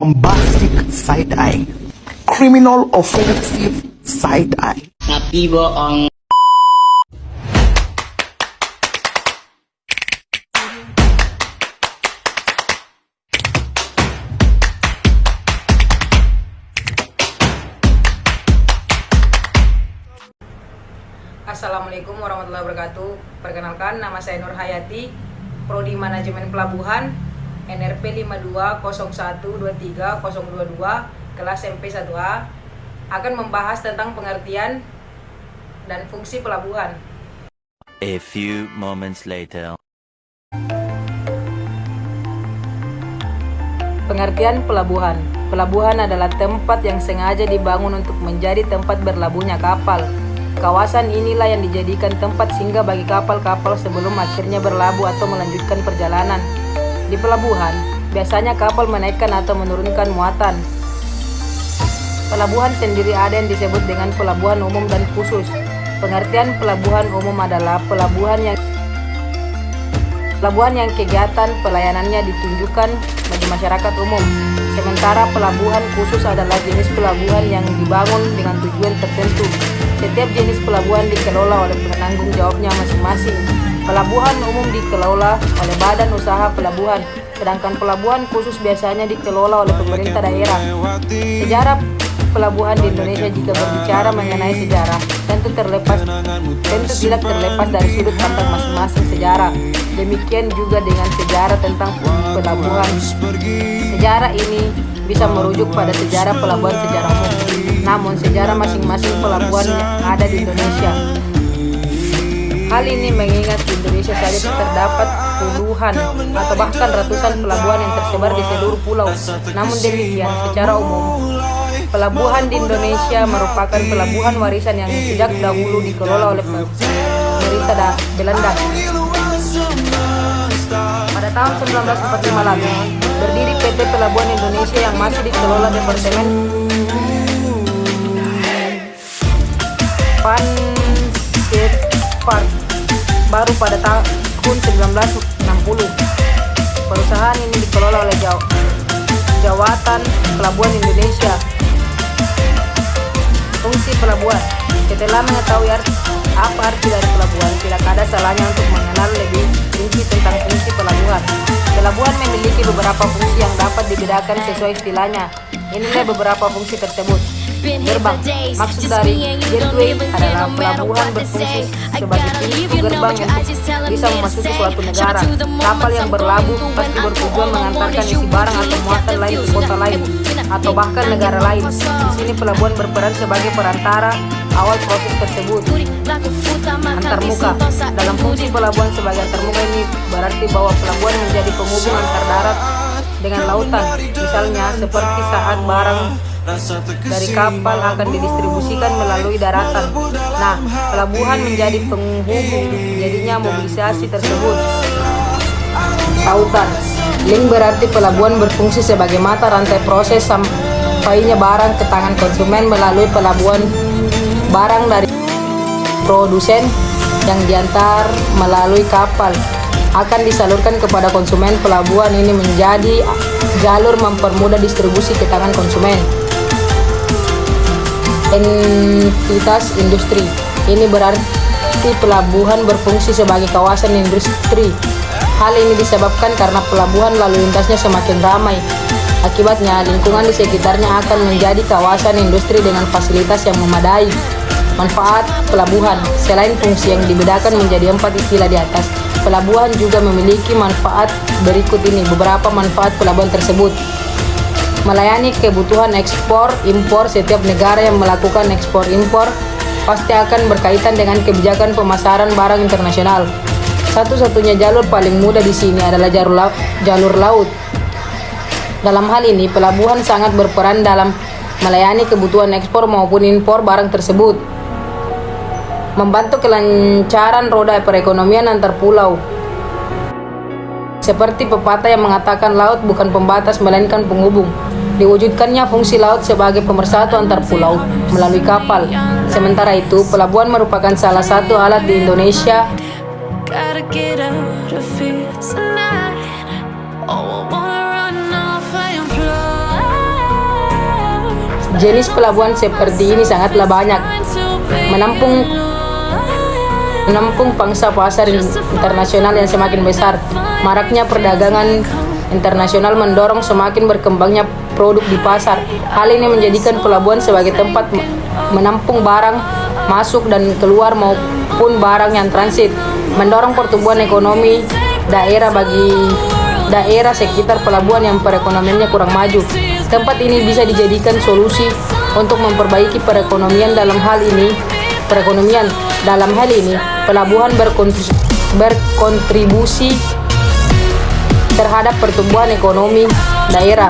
bombastic side-eye, criminal offensive side-eye. Tapi bohong. Assalamualaikum warahmatullahi wabarakatuh. Perkenalkan, nama saya Nur Hayati, Prodi Manajemen Pelabuhan, NRP 5201230022, kelas MP1A, akan membahas tentang pengertian dan fungsi pelabuhan. A few moments later. Pengertian pelabuhan. Pelabuhan adalah tempat yang sengaja dibangun untuk menjadi tempat berlabuhnya kapal. Kawasan inilah yang dijadikan tempat singgah bagi kapal-kapal sebelum akhirnya berlabuh atau melanjutkan perjalanan. Di pelabuhan, biasanya kapal menaikkan atau menurunkan muatan. Pelabuhan sendiri ada yang disebut dengan pelabuhan umum dan khusus. Pengertian pelabuhan umum adalah pelabuhan yang kegiatan pelayanannya ditunjukkan bagi masyarakat umum. Sementara pelabuhan khusus adalah jenis pelabuhan yang dibangun dengan tujuan tertentu. Setiap jenis pelabuhan dikelola oleh penanggung jawabnya masing-masing. Pelabuhan umum dikelola oleh badan usaha pelabuhan, sedangkan pelabuhan khusus biasanya dikelola oleh pemerintah daerah. Sejarah pelabuhan di Indonesia, jika berbicara mengenai sejarah, tentu tidak terlepas dari sudut pandang masing-masing sejarah. Demikian juga dengan sejarah tentang pelabuhan. Sejarah ini bisa merujuk pada sejarah pelabuhan secara umum. Namun sejarah masing-masing pelabuhan yang ada di Indonesia. Hal ini mengingat di Indonesia saja terdapat puluhan atau bahkan ratusan pelabuhan yang tersebar di seluruh pulau. Namun demikian, secara umum, pelabuhan di Indonesia merupakan pelabuhan warisan yang sejak dahulu dikelola oleh pemerintah Belanda. Pada tahun 1945 lalu, berdiri PT Pelabuhan Indonesia yang masih dikelola Departemen Pansitpar baru pada tahun 1960. Perusahaan ini dikelola oleh Jawatan Pelabuhan Indonesia. Fungsi pelabuhan. Setelah mengetahui apa arti dari pelabuhan, tidak ada salahnya untuk mengenal lebih rinci tentang fungsi pelabuhan. Pelabuhan memiliki beberapa fungsi yang dapat dibedakan sesuai istilahnya. Inilah beberapa fungsi tersebut. Gerbang. Maksud dari gateway adalah pelabuhan berfungsi sebagai pintu gerbang untuk bisa memasuki suatu negara. Kapal yang berlabuh pasti bertujuan mengantarkan isi barang atau muatan lain ke kota lain atau bahkan negara lain. Di sini pelabuhan berperan sebagai perantara awal proses tersebut. Antarmuka. Dalam fungsi pelabuhan sebagai antarmuka ini berarti bahwa pelabuhan menjadi penghubung antar darat dengan lautan. Misalnya seperti saat barang dari kapal akan didistribusikan melalui daratan. Nah, pelabuhan menjadi penghubung, jadinya mobilisasi tersebut. Tautan. Link berarti pelabuhan berfungsi sebagai mata rantai proses sampainya barang ke tangan konsumen melalui pelabuhan. Barang dari produsen yang diantar melalui kapal akan disalurkan kepada konsumen. Pelabuhan ini menjadi jalur mempermudah distribusi ke tangan konsumen. Entitas industri. Ini berarti pelabuhan berfungsi sebagai kawasan industri. Hal ini disebabkan karena pelabuhan lalu lintasnya semakin ramai. Akibatnya, lingkungan di sekitarnya akan menjadi kawasan industri dengan fasilitas yang memadai. Manfaat pelabuhan. Selain fungsi yang dibedakan menjadi 4 istilah di atas, pelabuhan juga memiliki manfaat berikut ini. Beberapa manfaat pelabuhan tersebut: melayani kebutuhan ekspor impor. Setiap negara yang melakukan ekspor impor pasti akan berkaitan dengan kebijakan pemasaran barang internasional. Satu-satunya jalur paling mudah di sini adalah jalur laut. Dalam hal ini, pelabuhan sangat berperan dalam melayani kebutuhan ekspor maupun impor barang tersebut. Membantu kelancaran roda perekonomian antar pulau. Seperti pepatah yang mengatakan laut bukan pembatas melainkan penghubung. Diwujudkannya fungsi laut sebagai pemersatu antar pulau melalui kapal. Sementara itu, pelabuhan merupakan salah satu alat di Indonesia Jenis pelabuhan seperti ini sangatlah banyak, menampung pangsa pasar internasional yang semakin besar. Maraknya perdagangan internasional mendorong semakin berkembangnya produk di pasar. Hal ini menjadikan pelabuhan sebagai tempat menampung barang masuk dan keluar maupun barang yang transit, mendorong pertumbuhan ekonomi daerah bagi daerah sekitar pelabuhan yang perekonomiannya kurang maju. Tempat ini bisa dijadikan solusi untuk memperbaiki perekonomian. Dalam hal ini, pelabuhan berkontribusi terhadap pertumbuhan ekonomi daerah.